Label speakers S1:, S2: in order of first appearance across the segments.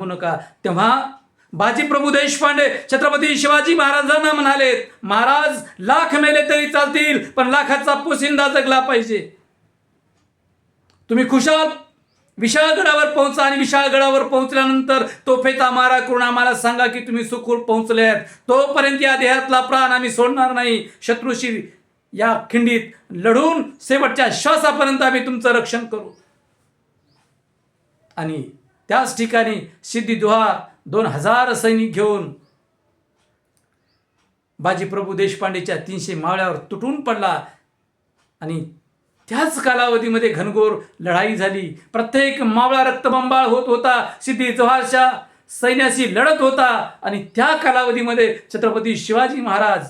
S1: नका. तेव्हा बाजीप्रभू देशपांडे छत्रपती शिवाजी महाराजांना म्हणाले, महाराज लाख मेले तरी चालतील, पण लाखाचा पोशिंदा जगला पाहिजे. तुम्ही खुशाल विशाळगडावर पोहोचा आणि विशाळगडावर पोहोचल्यानंतर तोफेचा मारा करून आम्हाला सांगा की तुम्ही सुखरूप पोहोचलेत. तोपर्यंत या देहातला प्राण आम्ही सोडणार नाही. शत्रूशी या खिंडीत लढून शेवटच्या श्वासापर्यंत आम्ही तुमचं रक्षण करू. आणि त्याच ठिकाणी सिद्धी-जोहर 2000 सैनिक घेऊन बाजीप्रभू देशपांडेच्या 300 मावळ्यावर तुटून पडला. आणि त्याच कालावधीमध्ये घनघोर लढाई झाली. प्रत्येक मावळा रक्तबंबाळ होत होता, सिद्धी-जोहरच्या सैन्याशी लढत होता. आणि त्या कालावधीमध्ये छत्रपती शिवाजी महाराज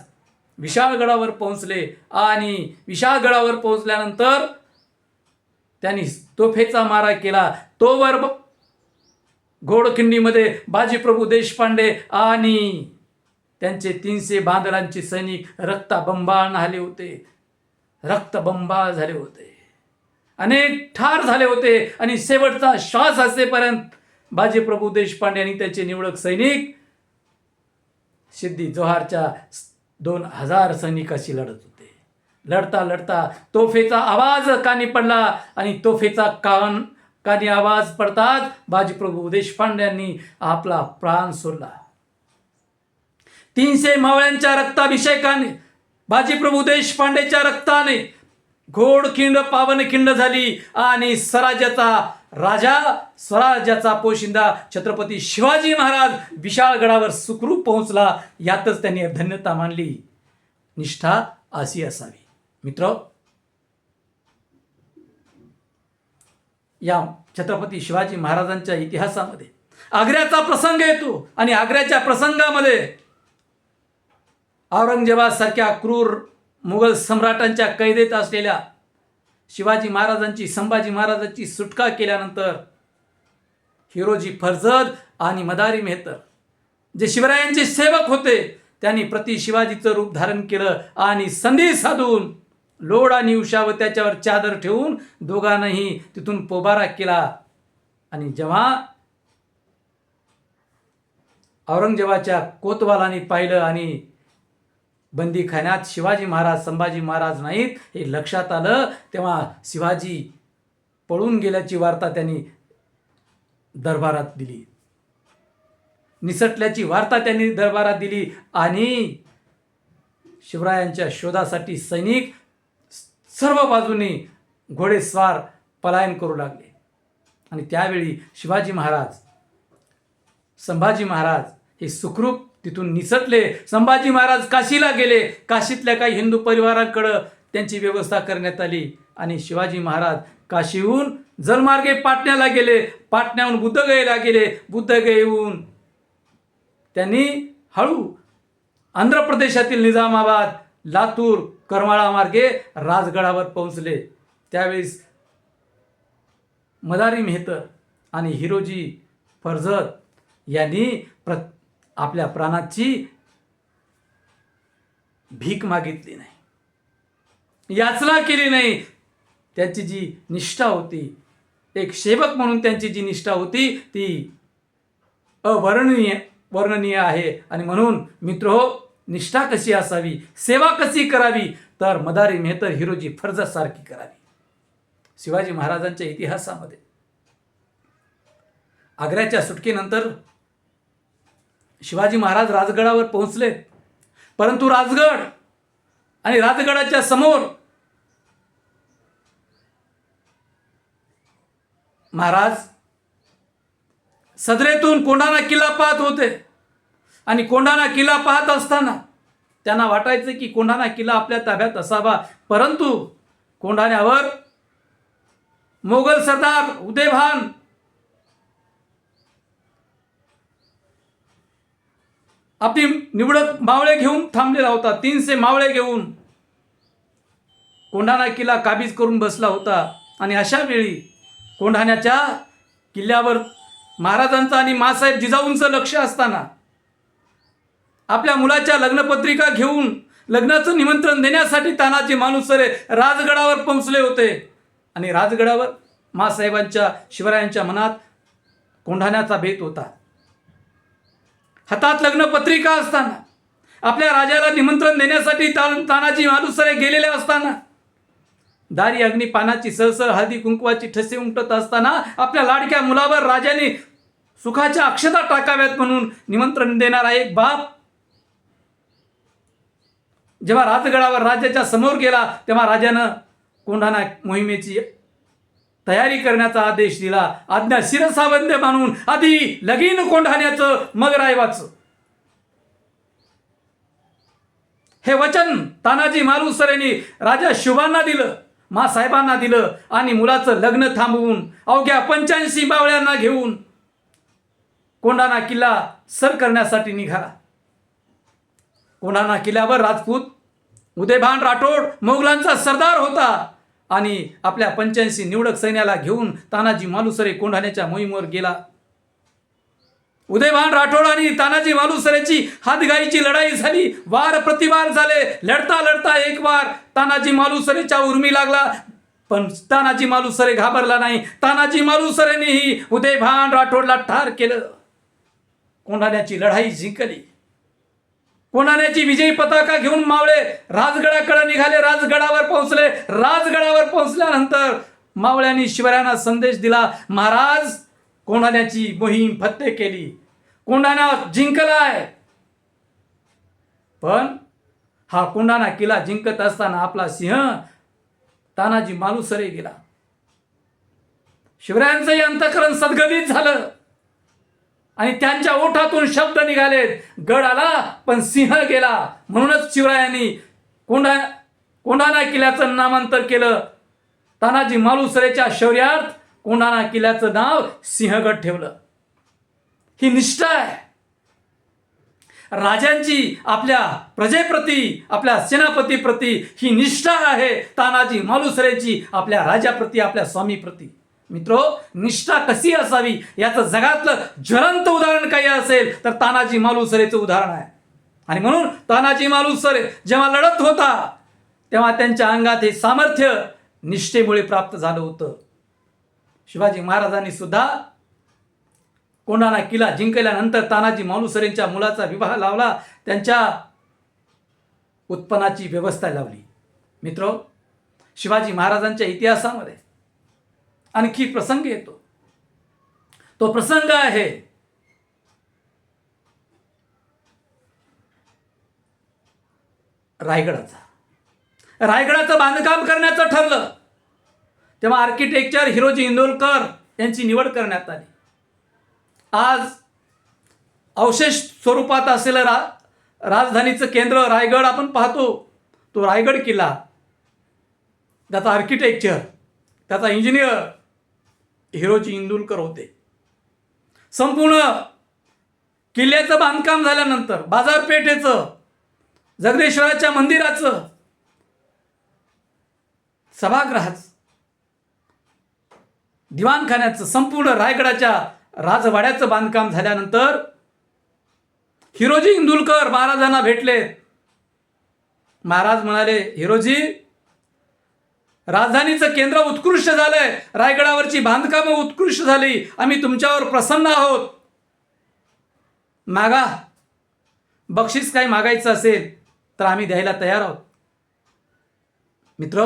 S1: विशाळगडावर पोहोचले. आणि विशाळगडावर पोहोचल्यानंतर त्यांनी तोफेचा मारा केला. तोवर घोडखिंडीमध्ये बाजीप्रभू देशपांडे आणि त्यांचे 300 बांदरांचे सैनिक रक्तबंबाळ झाले होते. रक्तबंबाळ झाले होते, अनेक ठार झाले होते. आणि शेवटचा श्वास असेपर्यंत बाजीप्रभू देशपांडे आणि त्याचे निवडक सैनिक सिद्धी-जोहरच्या 2000 सैनिकाशी लढत होते. लढता लढता तोफेचा आवाज कानी पडला. आणि तोफेचा कानी आवाज पडताच बाजीप्रभू देशपांड्यांनी आपला प्राण सोडला. 300 मावळ्यांच्या रक्ताभिषेकाने, बाजीप्रभू देशपांडेच्या रक्ताने घोडखिंड पावनखिंड झाली. आणि स्वराज्याचा पोशिंदा छत्रपती शिवाजी महाराज विशाळगडावर सुखरूप पोहोचला. यातच त्यांनी धन्यता मानली. निष्ठा अशी असावी. मित्र, या छत्रपती शिवाजी महाराजांच्या इतिहासामध्ये आग्र्याचा प्रसंग येतो. आणि आग्र्याच्या प्रसंगामध्ये औरंगजेबासारख्या क्रूर मुघल सम्राटांच्या कैदेत असलेल्या शिवाजी महाराजांची, संभाजी महाराजांची सुटका केल्यानंतर हिरोजी फर्जद आणि मदारी मेहतर जे शिवरायांचे सेवक होते, त्यांनी प्रति शिवाजीचं रूप धारण केलं. आणि संधी साधून लोड आणि उषा व त्याच्यावर चादर ठेवून दोघांनाही तिथून पोबारा केला. आणि जेव्हा औरंगजेबाच्या कोतवालांनी पाहिलं आणि बंदीखान्यात शिवाजी महाराज, संभाजी महाराज नाहीत हे लक्षात आलं, तेव्हा शिवाजी पळून गेल्याची वार्ता त्यांनी दरबारात दिली. निसटल्याची वार्ता त्यांनी दरबारात दिली. आणि शिवरायांच्या शोधासाठी सैनिक सर्व बाजूने घोडेस्वार पलायन करू लागले. आणि त्यावेळी शिवाजी महाराज, संभाजी महाराज हे सुखरूप तिथून निसटले. संभाजी महाराज काशीला गेले. काशीतल्या काही हिंदू परिवारांकडं त्यांची व्यवस्था करण्यात आली. आणि शिवाजी महाराज काशीहून जलमार्गे पाटण्याला गेले. पाटण्याहून बुद्धगयेला गेले. बुद्धगयेहून त्यांनी हळू आंध्र प्रदेशातील निजामाबाद, लातूर, करमाळा मार्गे राजगडावर पोहोचले. त्यावेळेस मदारी मेहतर आणि हिरोजी फर्जद यांनी आपल्या प्राणाची भीक मागितली नाही, याचना केली नाही. त्यांची जी निष्ठा होती, एक सेवक म्हणून त्यांची जी निष्ठा होती ती वर्णनीय आहे. आणि म्हणून मित्रहो, निष्ठा कशी असावी, सेवा कशी करावी, तर मदारी मेहतर, हिरोजी फर्जद सारखी करावी. शिवाजी महाराजांच्या इतिहासामध्ये आग्र्याच्या सुटकेनंतर शिवाजी महाराज राजगडावर पोहोचले. परंतु राजगड आणि राजगडाच्या समोर महाराज सदरेतून कोंढाणा किल्ला पाहत होते. आणि कोंढाणा किल्ला पाहत असताना त्यांना वाटायचं की कोंढाणा किल्ला आपल्या ताब्यात असावा. परंतु कोंढाण्यावर मोगल सरदार उदयभान आपली निवडक मावळे घेऊन थांबलेला होता. 300 मावळे घेऊन कोंढाणा किल्ला काबीज करून बसला होता. आणि अशा वेळी कोंढाण्याच्या किल्ल्यावर महाराजांचं आणि मासाहेब जिजाऊंचं लक्ष असताना आपल्या मुलाच्या लग्नपत्रिका घेऊन लग्नाचं निमंत्रण देण्यासाठी तानाजी मालुसरे राजगडावर पोहोचले होते. आणि राजगडावर मासाहेबांच्या, शिवरायांच्या मनात कोंढाण्याचा बेत होता. हातात लग्नपत्रिका असताना, आपल्या राजाला निमंत्रण देण्यासाठी तानाजी मालुसरे गेलेले असताना, दारी अग्निपानाची सळसळ हळदी कुंकवाची ठसे उमटत असताना, आपल्या लाडक्या मुलावर राजाने सुखाच्या अक्षता टाकाव्यात म्हणून निमंत्रण देणारा एक बाप जेव्हा राजगडावर राज्याच्या समोर गेला, तेव्हा राजानं कोंढाणा मोहिमेची तयारी करण्याचा आदेश दिला. आज्ञा शिरसावंत मानून आधी लगीन कोंढाण्याचं मग रायवाचं. हे वचन तानाजी मालुसरेंनी राजा शुभांना दिलं, मासाहेबांना दिलं आणि मुलाचं लग्न थांबवून अवघ्या 85 बावळ्यांना घेऊन कोंढाणा किल्ला सर करण्यासाठी निघाला. कोंढाणा किल्ल्यावर राजपूत उदयभान राठोड मोगलांचा सरदार होता आणि आपल्या 85 निवडक सैन्याला घेऊन तानाजी मालुसरे कोंढाण्याच्या मोहिमेवर गेला. उदयभान राठोड आणि तानाजी मालुसरेची हातगाईची लढाई झाली. वार प्रतिवार झाले. लढता लढता एक वार तानाजी मालुसरेच्या उर्मी लागला, पण तानाजी मालुसरे घाबरला नाही. तानाजी मालुसरेंनीही उदयभान राठोडला ठार केलं. कोंढाण्याची लढाई जिंकली. कोंढाण्याची विजयी पताका घेऊन मावळे राजगडाकडे निघाले. राजगडावर पोहोचले. राजगडावर पोहोचल्यानंतर मावळ्यांनी शिवरायांना संदेश दिला, महाराज कोंढाण्याची मोहीम फत्ते केली, कोंढाणा जिंकलाय. पण हा कोंढाणा किल्ला जिंकत असताना आपला सिंह तानाजी मालुसरे गेला. शिवरायांचंही अंतःकरण सद्गदित झालं आणि त्यांच्या ओठातून शब्द निघालेत, गड आला पण सिंह गेला. म्हणूनच शिवरायांनी कोंढाणा किल्ल्याचं नामांतर केलं. तानाजी मालुसरेच्या शौर्यार्थ कोंढाणा किल्ल्याचं नाव सिंहगड ठेवलं. ही निष्ठा आहे राजांची, आपल्या प्रजेप्रती, आपल्या सेनापतीप्रती ही निष्ठा आहे तानाजी मालुसरेची आपल्या राजाप्रती, आपल्या स्वामीप्रती. मित्रो, निष्ठा कशी असावी याचं जगातलं ज्वलंत उदाहरण काही असेल तर तानाजी मालुसरेचं उदाहरण आहे. आणि म्हणून तानाजी मालुसरे जेव्हा लढत होता तेव्हा त्यांच्या अंगात हे सामर्थ्य निष्ठेमुळे प्राप्त झालं होतं. शिवाजी महाराजांनी सुद्धा कोंढाणा किल्ला जिंकल्यानंतर तानाजी मालुसरेंच्या मुलाचा विवाह लावला, त्यांच्या उत्पन्नाची व्यवस्था लावली. मित्रो, शिवाजी महाराजांच्या इतिहासामध्ये आणखी प्रसंग येतो. तो प्रसंग आहे रायगडाचा. रायगडाचं बांधकाम करण्याचं ठरलं तेव्हा आर्किटेक्चर हिरोजी इंदोरकर यांची निवड करण्यात आली. आज अवशेष स्वरूपात असलेलं राजधानीचं केंद्र रायगड आपण पाहतो. तो रायगड किल्ला, त्याचा आर्किटेक्चर, त्याचा इंजिनियर हिरोजी इंदुलकर होते. संपूर्ण किल्ल्याचं बांधकाम झाल्यानंतर बाजारपेठेचं, जगदेश्वराच्या मंदिराचं, सभागृहाचं, दिवाणखान्याचं, संपूर्ण रायगडाच्या राजवाड्याचं बांधकाम झाल्यानंतर हिरोजी इंदुलकर महाराजांना भेटले. महाराज म्हणाले, हिरोजी, राजधानीचं केंद्र उत्कृष्ट झालंय, रायगडावरची बांधकामं उत्कृष्ट झाली, आम्ही तुमच्यावर प्रसन्न आहोत. मागा, बक्षीस काही मागायचं असेल तर आम्ही द्यायला तयार आहोत. मित्र,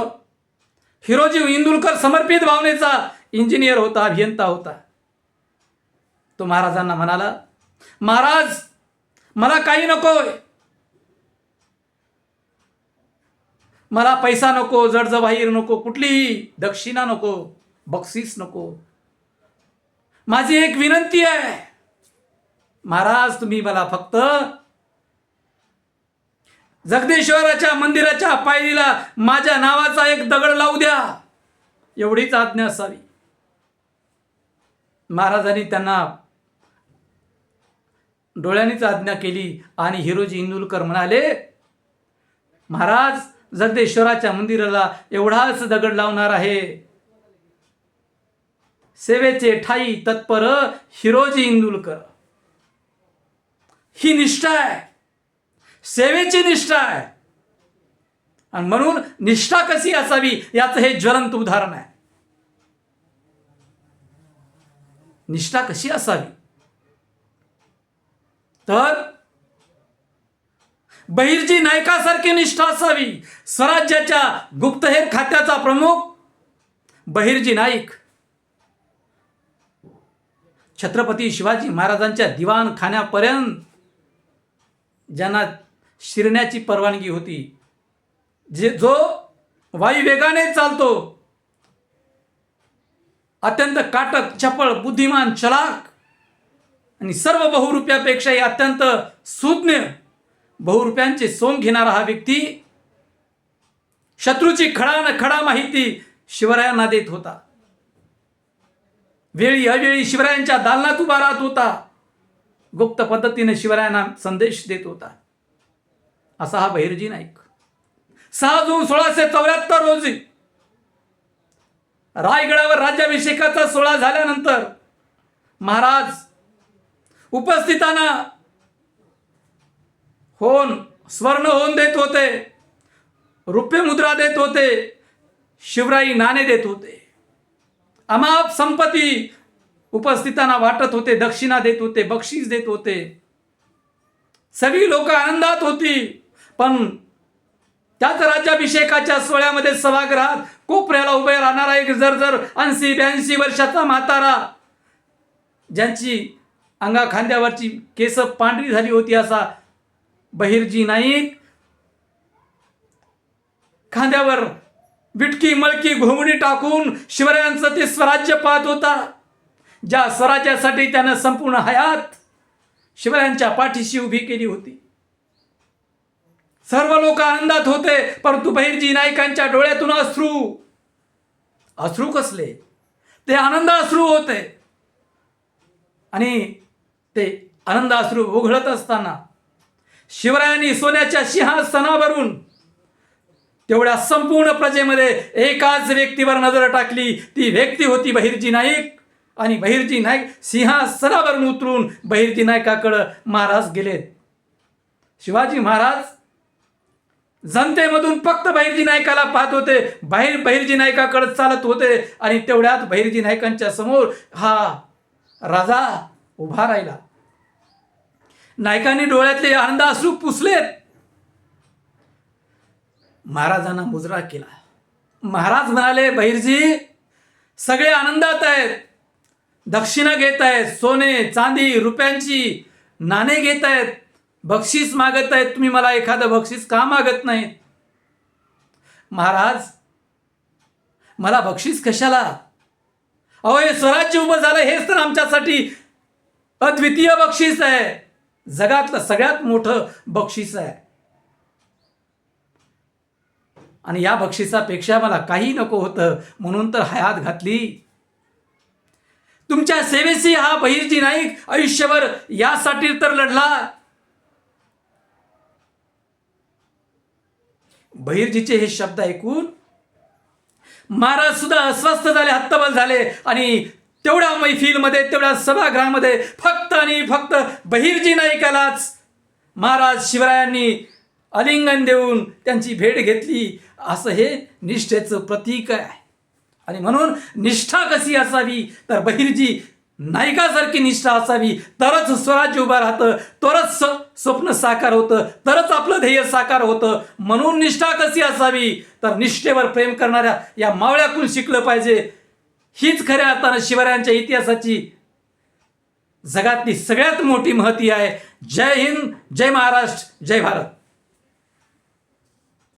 S1: हिरोजी इंदुलकर समर्पित भावनेचा इंजिनियर होता, अभियंता होता. तो महाराजांना म्हणाला, महाराज, मला काही नकोय, मला पैसा नको, जडजबाहीर नको, कुठलीही दक्षिणा नको, बक्षीस नको. माझी एक विनंती आहे, महाराज, तुम्ही मला फक्त जगदेश्वराच्या मंदिराच्या पायरीला माझ्या नावाचा एक दगड लावू द्या, एवढीच आज्ञा असावी. महाराजांनी त्यांना डोळ्यांनीच आज्ञा केली आणि हिरोजी इंदुलकर म्हणाले, महाराज, जगदेश्वराच्या मंदिराला एवढाच दगड लावणार आहे. सेवेचे ठाई तत्पर हिरोजी इंदुलकर. ही निष्ठा आहे, सेवेची निष्ठा आहे. आणि म्हणून निष्ठा कशी असावी याचं हे ज्वलंत उदाहरण आहे. निष्ठा कशी असावी, तर बहिर्जी नायकासारखी निष्ठा असावी. स्वराज्याच्या गुप्तहेर खात्याचा प्रमुख बहिर्जी नाईक. छत्रपती शिवाजी महाराजांच्या दिवाणखान्यापर्यंत ज्यांना शिरण्याची परवानगी होती, जो वायुवेगाने चालतो, अत्यंत काटक, चपळ, बुद्धिमान, चलाक आणि सर्व बहुरूप्यापेक्षाही अत्यंत सुज्ञ, बहुरूप्यांचे सोंग घेणारा हा व्यक्ती शत्रूची खडा माहिती शिवरायांना देत होता. वेळी अवेळी शिवरायांच्या दालनात उभा राहत होता. गुप्त पद्धतीने शिवरायांना संदेश देत होता. असा हा बहिर्जी नाईक. 6 जून 1674 रोजी रायगडावर राज्याभिषेकाचा सोहळा झाल्यानंतर महाराज उपस्थितांना स्वर्ण होऊन देत होते, रुपये मुद्रा देत होते, शिवराई नाणे देत होते, अमाप संपत्ती उपस्थितांना वाटत होते, दक्षिणा देत होते, बक्षीस देत होते. सगळी लोक आनंदात होती. पण त्याच राज्याभिषेकाच्या सोहळ्यामध्ये सभागृहात कोपऱ्याला उभे राहणारा एक जर 80-82 वर्षाचा म्हातारा, ज्यांची अंगा खांद्यावरची केस पांढरी झाली होती, असा बहिर्जी नाईक खांद्यावर विटकी मळकी घोंगडी टाकून शिवरायांचं ते स्वराज्य पाहत होता. ज्या स्वराज्यासाठी त्यानं संपूर्ण हयात शिवरायांच्या पाठीशी उभी केली होती. सर्व लोक आनंदात होते, परंतु बहिर्जी नाईकांच्या डोळ्यातून अश्रू कसले, ते आनंद अश्रू होते. आणि ते आनंद अश्रू उघळत असताना शिवरायांनी सोन्याच्या सिंहासनावरून तेवढ्या संपूर्ण प्रजेमध्ये एकाच व्यक्तीवर नजर टाकली. ती व्यक्ती होती बहिर्जी नाईक. आणि बहिर्जी नाईक सिंहासनावरून उतरून बहिर्जी नाईकाकडे महाराज गेलेत. शिवाजी महाराज जनतेमधून फक्त बहिर्जी नाईकाला पाहत होते, बहिर्जी नाईकाकडे चालत होते. आणि तेवढ्यात बहिर्जी नाईकांच्या समोर हा राजा उभा राहिला. नाईकांनी डोळ्यातले आनंद अश्रू पुसलेत. महाराजांना मुजरा केला. महाराज म्हणाले, बहिर्जी सगळे आनंदात आहेत, दक्षिणा घेत आहेत, सोने चांदी रुपयांची नाणे घेत आहेत, बक्षीस मागत आहेत. तुम्ही मला एखादं बक्षीस का मागत नाहीत? महाराज, मला बक्षीस कशाला? अहो, हे स्वराज्य उभं झालं, हेच तर आमच्यासाठी अद्वितीय बक्षीस आहे, जगातलं सगळ्यात मोठं बक्षीस आहे. आणि या बक्षिसापेक्षा मला काही नको होतं, म्हणून तर हयात घातली. तुमच्या सेवेशी हा बहिर्जी नाईक आयुष्यभर यासाठी तर लढला. बहिर्जीचे हे शब्द ऐकून महाराज सुद्धा अस्वस्थ झाले, हतबल झाले. आणि तेवढ्या मैफिलमध्ये, तेवढ्या सभागृहामध्ये फक्त आणि फक्त बहिर्जी नाईकालाच महाराज शिवरायांनी आलिंगन देऊन त्यांची भेट घेतली. असं हे निष्ठेचं प्रतीक आहे. आणि म्हणून निष्ठा कशी असावी, तर बहिर्जी नायकासारखी निष्ठा असावी, तरच स्वराज्य उभं राहतं, तरच स्वप्न साकार होतं, तरच आपलं ध्येय साकार होतं. म्हणून निष्ठा कशी असावी, तर निष्ठेवर प्रेम करणाऱ्या या मावळ्याकडून शिकलं पाहिजे. हीच खऱ्या अर्थानं शिवरायांच्या इतिहासाची जगातली सगळ्यात मोठी महती आहे. जय हिंद, जय महाराष्ट्र, जय भारत.